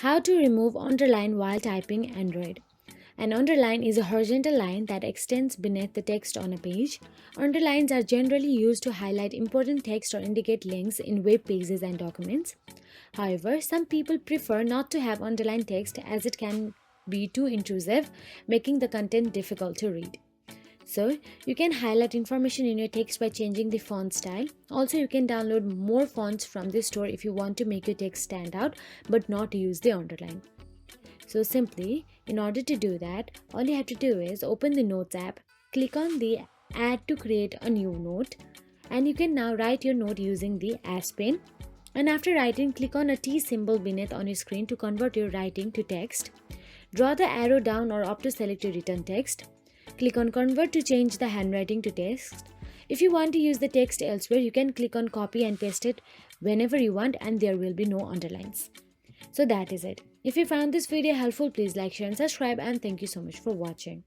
How to remove underline while typing Android. An underline is a horizontal line that extends beneath the text on a page. Underlines are generally used to highlight important text or indicate links in web pages and documents. However, some people prefer not to have underlined text as it can be too intrusive, making the content difficult to read. So, you can highlight information in your text by changing the font style. Also, you can download more fonts from the store if you want to make your text stand out but not use the underline. So simply, in order to do that, all you have to do is open the Notes app, click on the Add to create a new note, and you can now write your note using the S pen. And after writing, click on a T symbol beneath on your screen to convert your writing to text. Draw the arrow down or up to select your written text. Click on Convert to change the handwriting to text. If you want to use the text elsewhere, you can click on Copy and paste it whenever you want, and there will be no underlines. So that is it. If you found this video helpful, please like, share and subscribe, and thank you so much for watching.